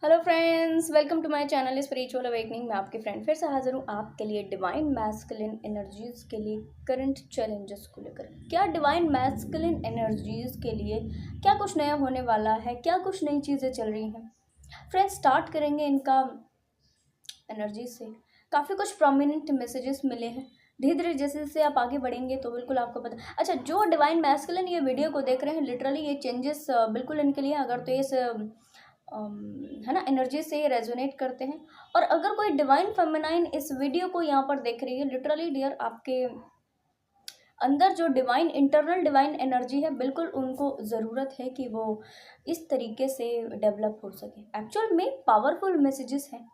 Hello friends, welcome to my channel spiritual awakening. मैं आपकी friend फिर से हाजिर हूँ आपके लिए डिवाइन मैस्कुलिन एनर्जीज के लिए करंट चैलेंजेस को लेकर। क्या डिवाइन मैस्कुलिन एनर्जीज के लिए क्या कुछ नया होने वाला है, क्या कुछ नई चीज़ें चल रही हैं फ्रेंड्स। स्टार्ट करेंगे इनका एनर्जी से। काफ़ी कुछ प्रोमिनेंट मैसेजेस मिले हैं। धीरे धीरे जैसे जैसे आप आगे बढ़ेंगे तो बिल्कुल आपको पता। अच्छा, जो डिवाइन मैस्कुलिन ये वीडियो को देख रहे हैं, लिटरली ये चेंजेस बिल्कुल इनके लिए, अगर तो ये है ना, एनर्जी से रेजोनेट करते हैं। और अगर कोई डिवाइन फेमिनाइन इस वीडियो को यहाँ पर देख रही है, लिटरली डियर, आपके अंदर जो डिवाइन इंटरनल डिवाइन एनर्जी है, बिल्कुल उनको ज़रूरत है कि वो इस तरीके से डेवलप हो सके। एक्चुअल में पावरफुल मैसेजेस हैं।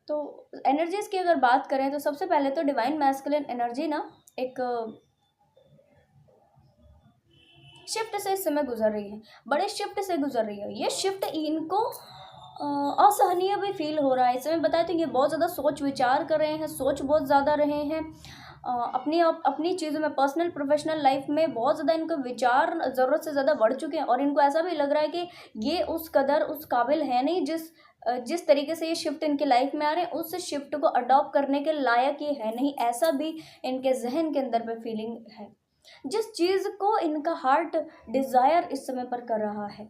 तो एनर्जीज की अगर बात करें तो सबसे पहले तो डिवाइन मैस्कुलिन एनर्जी ना एक शिफ्ट से इस समय गुजर रही है, बड़े शिफ्ट से गुजर रही है। ये शिफ्ट इनको असहनीय भी फील हो रहा है इस समय। बताए तो ये बहुत ज़्यादा सोच विचार कर रहे हैं, सोच बहुत ज़्यादा रहे हैं अपनी चीज़ों में, पर्सनल प्रोफेशनल लाइफ में बहुत ज़्यादा इनका विचार ज़रूरत से ज़्यादा बढ़ चुके हैं। और इनको ऐसा भी लग रहा है कि ये उस कदर उस काबिल है नहीं, जिस तरीके से ये शिफ्ट इनकी लाइफ में आ रहे हैं, उस शिफ्ट को अडॉप्ट करने के लायक ये है नहीं। ऐसा भी इनके जहन के अंदर पे फीलिंग है। जिस चीज़ को इनका हार्ट डिज़ायर इस समय पर कर रहा है,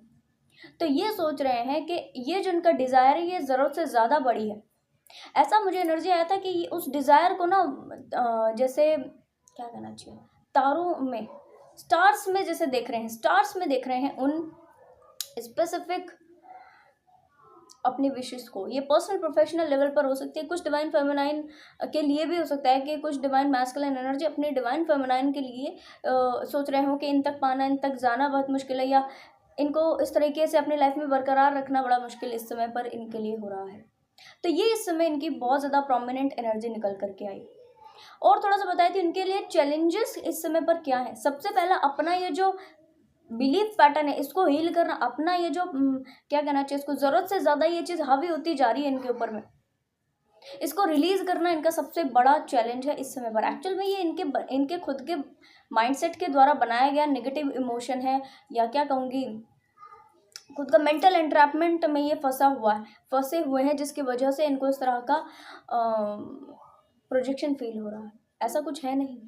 तो ये सोच रहे हैं कि ये जो इनका डिज़ायर है ये ज़रूरत से ज़्यादा बड़ी है। ऐसा मुझे एनर्जी आया था कि उस डिज़ायर को ना जैसे क्या कहना चाहिए, तारों में, स्टार्स में जैसे देख रहे हैं, स्टार्स में देख रहे हैं उन स्पेसिफिक अपनी विशेष को। ये पर्सनल प्रोफेशनल लेवल पर हो सकती है, कुछ डिवाइन फेमिनाइन के लिए भी हो सकता है कि कुछ डिवाइन मैस्कुलिन एनर्जी अपने डिवाइन फेमिनाइन के लिए सोच रहे हो कि इन तक पाना, इन तक जाना बहुत मुश्किल है, या इनको इस तरीके से अपनी लाइफ में बरकरार रखना बड़ा मुश्किल इस समय पर इनके लिए हो रहा है। तो ये इस समय इनकी बहुत ज़्यादा प्रोमिनेंट एनर्जी निकल करके आई। और थोड़ा सा बताई थी इनके लिए चैलेंजेस इस समय पर क्या है। सबसे पहला, अपना ये जो बिलीफ पैटर्न है इसको हील करना। अपना ये जो क्या कहना चाहिए, इसको ज़रूरत से ज़्यादा ये चीज़ हावी होती जा रही है इनके ऊपर में, इसको रिलीज करना इनका सबसे बड़ा चैलेंज है इस समय पर। एक्चुअल में ये इनके खुद के माइंडसेट के द्वारा बनाया गया नेगेटिव इमोशन है, या क्या कहूँगी, खुद का मेंटल एंट्रैपमेंट में ये फंसे हुए हैं, जिसकी वजह से इनको इस तरह का प्रोजेक्शन फील हो रहा है। ऐसा कुछ है नहीं।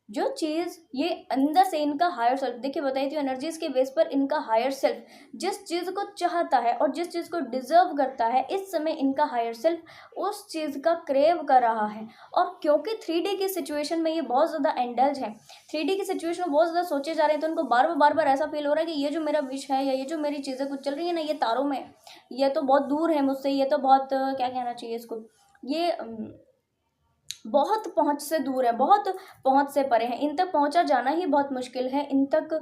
जो चीज़ ये अंदर से इनका हायर सेल्फ, देखिए बताई थी एनर्जीज के बेस पर, इनका हायर सेल्फ जिस चीज़ को चाहता है और जिस चीज़ को डिजर्व करता है, इस समय इनका हायर सेल्फ उस चीज़ का क्रेव कर रहा है। और क्योंकि 3D की सिचुएशन में ये बहुत ज़्यादा एंडल्ज है, 3D की सिचुएशन में बहुत ज़्यादा सोचे जा रहे हैं, तो उनको बार बार ऐसा फील हो रहा है कि ये जो मेरा विश है या ये जो मेरी चीज़ें कुछ चल रही है ना, ये तारों में, ये तो बहुत दूर है मुझसे, ये तो बहुत क्या कहना चाहिए इसको, ये बहुत पहुंच से दूर है, बहुत पहुंच से परे है, इन तक पहुंचा जाना ही बहुत मुश्किल है। इन तक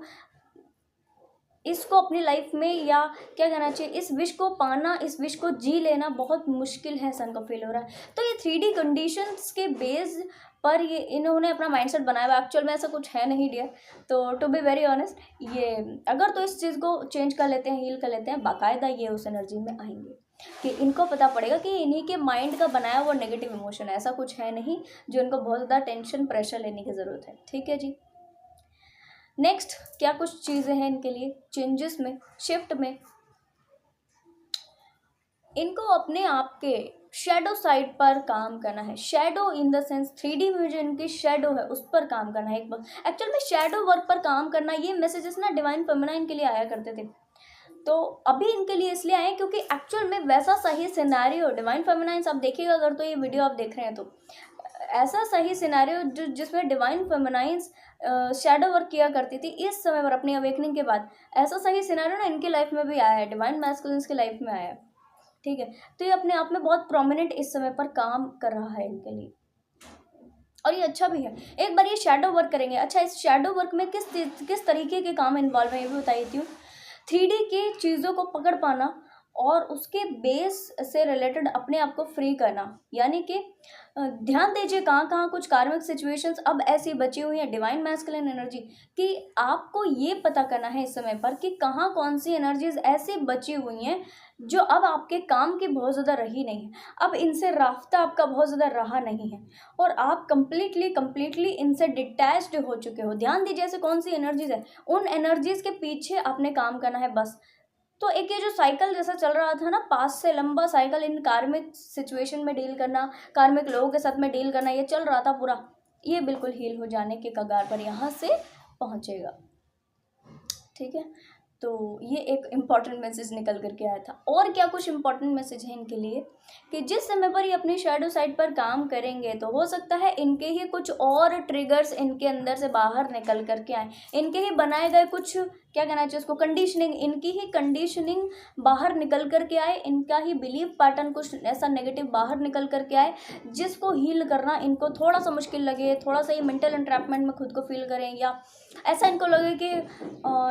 इसको अपनी लाइफ में, या क्या कहना चाहिए, इस विश को पाना, इस विश को जी लेना बहुत मुश्किल है, सन का फील हो रहा है। तो ये 3D कंडीशंस के बेस पर ये इन्होंने अपना माइंडसेट बनाया हुआ। एक्चुअल में ऐसा कुछ है नहीं डियर। तो टू बी वेरी ऑनेस्ट, ये अगर तो इस चीज़ को चेंज कर लेते हैं, हील कर लेते हैं, बाकायदा ये उस एनर्जी में आएंगे कि इनको पता पड़ेगा कि इन्हीं के माइंड का बनाया हुआ नेगेटिव इमोशन है, ऐसा कुछ है नहीं जो इनको बहुत ज़्यादा टेंशन प्रेशर लेने की ज़रूरत है। ठीक है जी। नेक्स्ट, क्या कुछ चीज़ें हैं इनके लिए चेंजेस में, शिफ्ट में। इनको अपने आप के शेडो साइड पर काम करना है। Shadow in the sense 3D में जो इनकी शेडो है उस पर काम करना है। एक बार एक्चुअल में शेडो वर्क पर काम करना, ये मैसेजेस ना डिवाइन फेमिनाइन के लिए आया करते थे, तो अभी इनके लिए इसलिए आए क्योंकि एक्चुअल में वैसा सही सिनेरियो डिवाइन फेमिनाइंस आप देखिएगा, अगर तो ये वीडियो आप देख रहे हैं तो ऐसा सही सिनेरियो जो जिसमें डिवाइन फेमिनाइंस शैडो वर्क किया करती थी इस समय पर अपनी अवेकनिंग के बाद, ऐसा सही सिनेरियो ना इनके लाइफ में भी आया है, डिवाइन मैस्कुलिन्स के लाइफ में आया है। ठीक है, तो ये अपने आप में बहुत प्रोमिनेंट इस समय पर काम कर रहा है इनके लिए, और ये अच्छा भी है। एक बार ये शैडो वर्क करेंगे। अच्छा, इस शैडो वर्क में किस तरीके के काम इन्वॉल्व है ये भी बताई थी। 3D की चीज़ों को पकड़ पाना और उसके बेस से रिलेटेड अपने आप को फ्री करना, यानी कि ध्यान दीजिए कहाँ कहाँ कुछ कार्मिक सिचुएशंस अब ऐसी बची हुई हैं डिवाइन मैस्कुलिन एनर्जी, कि आपको ये पता करना है इस समय पर कि कहाँ कौन सी एनर्जीज ऐसी बची हुई हैं जो अब आपके काम की बहुत ज़्यादा रही नहीं है, अब इनसे रास्ता आपका बहुत ज़्यादा रहा नहीं है, और आप कम्प्लीटली इनसे डिटैच्ड हो चुके हो। ध्यान दीजिए ऐसे कौन सी एनर्जीज है, उन एनर्जीज के पीछे आपने काम करना है बस। तो एक ये जो साइकिल जैसा चल रहा था ना, पास से लंबा साइकिल, इन कार्मिक सिचुएशन में डील करना, कार्मिक लोगों के साथ में डील करना, ये चल रहा था पूरा, ये बिल्कुल हील हो जाने के कगार पर यहाँ से पहुँचेगा। ठीक है, तो ये एक इम्पॉर्टेंट मैसेज निकल करके आया था। और क्या कुछ इम्पॉर्टेंट मैसेज है इनके लिए कि जिस समय पर ये अपनी शैडो साइड पर काम करेंगे तो हो सकता है इनके ही कुछ और ट्रिगर्स इनके अंदर से बाहर निकल करके आए, इनके ही बनाए गए कुछ, क्या कहना चाहिए उसको, कंडीशनिंग, इनकी ही कंडीशनिंग बाहर निकल करके आए, इनका ही बिलीफ पैटर्न कुछ ऐसा नेगेटिव बाहर निकल करके आए जिसको हील करना इनको थोड़ा सा मुश्किल लगे, थोड़ा सा ये मेंटल एंट्रैपमेंट में खुद को फील करें, या ऐसा इनको लगे कि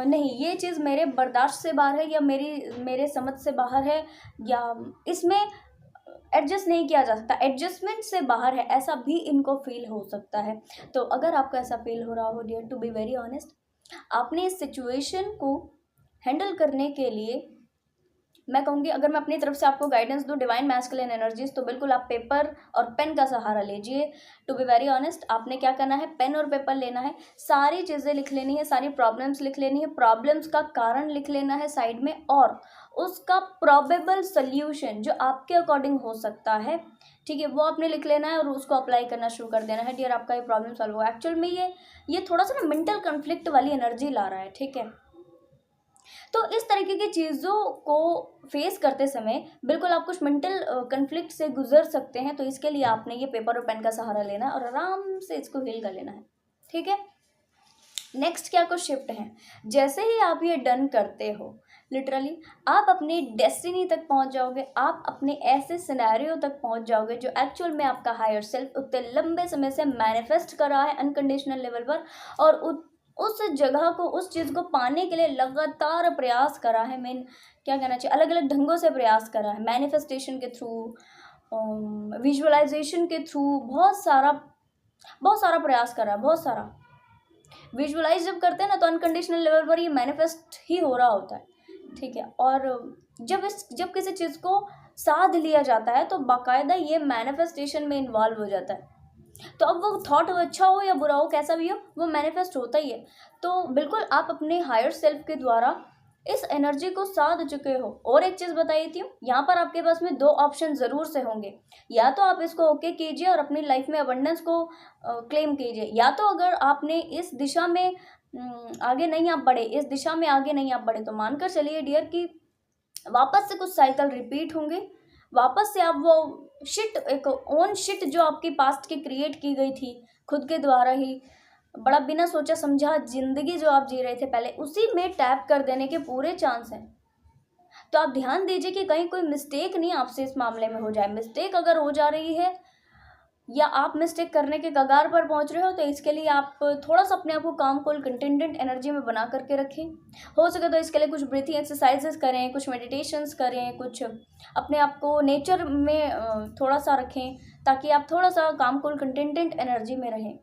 नहीं ये चीज़ मेरे बर्दाश्त से बाहर है, या मेरे समझ से बाहर है, या इसमें एडजस्ट नहीं किया जा सकता, एडजस्टमेंट से बाहर है, ऐसा भी इनको फील हो सकता है। तो अगर आपको ऐसा फील हो रहा हो dear, to be very honest, आपने इस सिचुएशन को हैंडल करने के लिए, मैं कहूँगी अगर मैं अपनी तरफ से आपको गाइडेंस दूँ डिवाइन मैस्कुलिन एनर्जीज, तो बिल्कुल आप पेपर और पेन का सहारा लीजिए। टू बी वेरी ऑनेस्ट, आपने क्या करना है, पेन और पेपर लेना है, सारी चीज़ें लिख लेनी है, सारी प्रॉब्लम्स लिख लेनी है, प्रॉब्लम्स का कारण लिख लेना है साइड में, और उसका प्रोबेबल सोल्यूशन जो आपके अकॉर्डिंग हो सकता है, ठीक है, वो आपने लिख लेना है और उसको अप्लाई करना शुरू कर देना है। डियर, आपका ये प्रॉब्लम सॉल्व होगा। एक्चुअल में ये थोड़ा सा ना मेंटल कन्फ्लिक्ट वाली एनर्जी ला रहा है, ठीक है। तो इस तरीके की चीज़ों को फेस करते समय बिल्कुल आप कुछ मेंटल कन्फ्लिक्ट से गुजर सकते हैं, तो इसके लिए आपने ये पेपर और पेन का सहारा लेना है और आराम से इसको हील कर लेना है, ठीक है। नेक्स्ट क्या कुछ शिफ्ट है, जैसे ही आप ये डन करते हो, लिटरली आप अपनी डेस्टिनी तक पहुंच जाओगे, आप अपने ऐसे सिनेरियो तक पहुंच जाओगे जो एक्चुअल में आपका हायर सेल्फ उतने लंबे समय से मैनिफेस्ट कर रहा है अनकंडीशनल लेवल पर, और उस जगह को, उस चीज़ को पाने के लिए लगातार प्रयास करा है, मेन क्या कहना चाहिए, अलग अलग ढंगों से प्रयास करा है, मैनिफेस्टेशन के थ्रू, विजुअलाइजेशन के थ्रू, बहुत सारा प्रयास करा है, बहुत सारा। विजुअलाइज जब करते हैं ना तो अनकंडीशनल लेवल पर ये मैनिफेस्ट ही हो रहा होता है, ठीक है। और जब किसी चीज़ को साध लिया जाता है तो बाकायदा ये मैनिफेस्टेशन में इन्वॉल्व हो जाता है, तो अब वो थॉट अच्छा हो या बुरा हो, कैसा भी हो, वो मैनिफेस्ट होता ही है। तो बिल्कुल आप अपने हायर सेल्फ के द्वारा इस एनर्जी को साध चुके हो। और एक चीज़ बताई थी, यहाँ पर आपके पास में 2 ऑप्शन ज़रूर से होंगे, या तो आप इसको ओके कीजिए और अपनी लाइफ में अबंडेंस को क्लेम कीजिए, या तो अगर आपने इस दिशा में आगे नहीं आप बढ़े, इस दिशा में आगे नहीं आप बढ़े, तो मानकर चलिए डियर कि वापस से कुछ साइकिल रिपीट होंगे, वापस से आप वो शिट, एक ओन शिट जो आपकी पास्ट की क्रिएट की गई थी खुद के द्वारा ही, बड़ा बिना सोचा समझा जिंदगी जो आप जी रहे थे पहले, उसी में टैप कर देने के पूरे चांस हैं। तो आप ध्यान दीजिए कि कहीं कोई मिस्टेक नहीं आपसे इस मामले में हो जाए। मिस्टेक अगर हो जा रही है या आप मिस्टेक करने के कगार पर पहुंच रहे हो, तो इसके लिए आप थोड़ा सा अपने आप को काम कूल कंटेंटेंट एनर्जी में बना करके रखें। हो सके तो इसके लिए कुछ ब्रीथिंग एक्सरसाइजेस करें, कुछ मेडिटेशंस करें, कुछ अपने आप को नेचर में थोड़ा सा रखें, ताकि आप थोड़ा सा काम कूल कंटेंटेंट एनर्जी में रहें।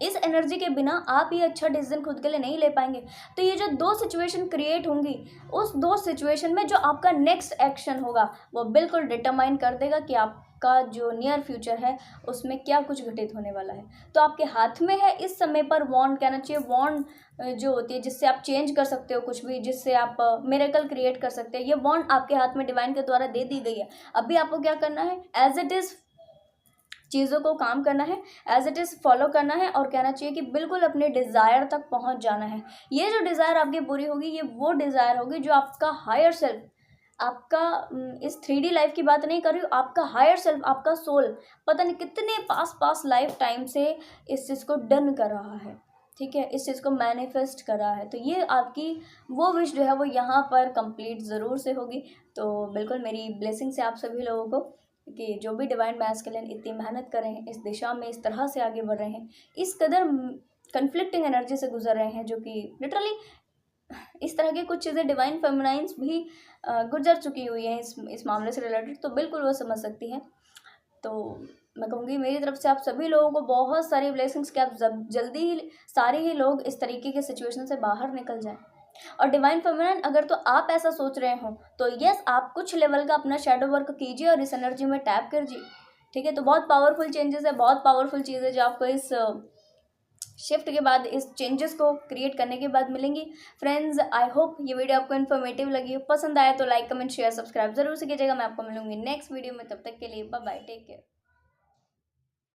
इस एनर्जी के बिना आप ये अच्छा डिसीजन खुद के लिए नहीं ले पाएंगे। तो ये जो 2 सिचुएशन क्रिएट होंगी, उस 2 सिचुएशन में जो आपका नेक्स्ट एक्शन होगा वो बिल्कुल डिटरमाइन कर देगा कि आपका जो नियर फ्यूचर है उसमें क्या कुछ घटित होने वाला है। तो आपके हाथ में है इस समय पर वॉन्ड, कहना चाहिए वॉन्ड जो होती है जिससे आप चेंज कर सकते हो कुछ भी, जिससे आप मिरेकल क्रिएट कर सकते हैं। ये वॉन्ड आपके हाथ में डिवाइन के द्वारा दे दी गई है। अभी आपको क्या करना है, एज इट इज़ चीज़ों को काम करना है, एज इट इज़ फॉलो करना है, और कहना चाहिए कि बिल्कुल अपने डिज़ायर तक पहुंच जाना है। ये जो डिज़ायर आपकी पूरी होगी, ये वो डिज़ायर होगी जो आपका हायर सेल्फ, आपका इस 3D लाइफ की बात नहीं कर रही हूँ, आपका हायर सेल्फ, आपका सोल पता नहीं कितने पास लाइफ टाइम से इस चीज़ को डन कर रहा है, ठीक है, इस चीज़ को मैनिफेस्ट कर रहा है। तो ये आपकी वो विश जो है वो यहाँ पर कंप्लीट ज़रूर से होगी। तो बिल्कुल मेरी ब्लेसिंग से आप सभी लोगों को कि जो भी डिवाइन मैस्कुलिन इतनी मेहनत कर रहे हैं, इस दिशा में इस तरह से आगे बढ़ रहे हैं, इस कदर कन्फ्लिक्टिंग एनर्जी से गुजर रहे हैं, जो कि लिटरली इस तरह की कुछ चीज़ें डिवाइन फेमिनाइंस भी गुजर चुकी हुई हैं इस मामले से रिलेटेड, तो बिल्कुल वो समझ सकती हैं। तो मैं कहूँगी मेरी तरफ से आप सभी लोगों को बहुत सारी ब्लेसिंग्स कि आप जल्दी ही सारे ही लोग इस तरीके के सिचुएशन से बाहर निकल जाएं। और डिवाइन फेमिनिन, अगर तो आप ऐसा सोच रहे हो तो यस, आप कुछ लेवल का अपना शेडो वर्क कीजिए और इस एनर्जी में टैप कीजिए, ठीक है। तो बहुत पावरफुल चेंजेस है, बहुत पावरफुल चीज़ है जो आपको इस शिफ्ट के बाद इस चेंजेस को क्रिएट करने के बाद मिलेंगी। फ्रेंड्स, आई होप ये वीडियो आपको इन्फॉर्मेटिव लगी हो, पसंद आया तो लाइक कमेंट शेयर सब्सक्राइब जरूर से कीजिएगा। मैं आपको मिलूंगी नेक्स्ट वीडियो में, तब तक के लिए बाय बाय, टेक केयर।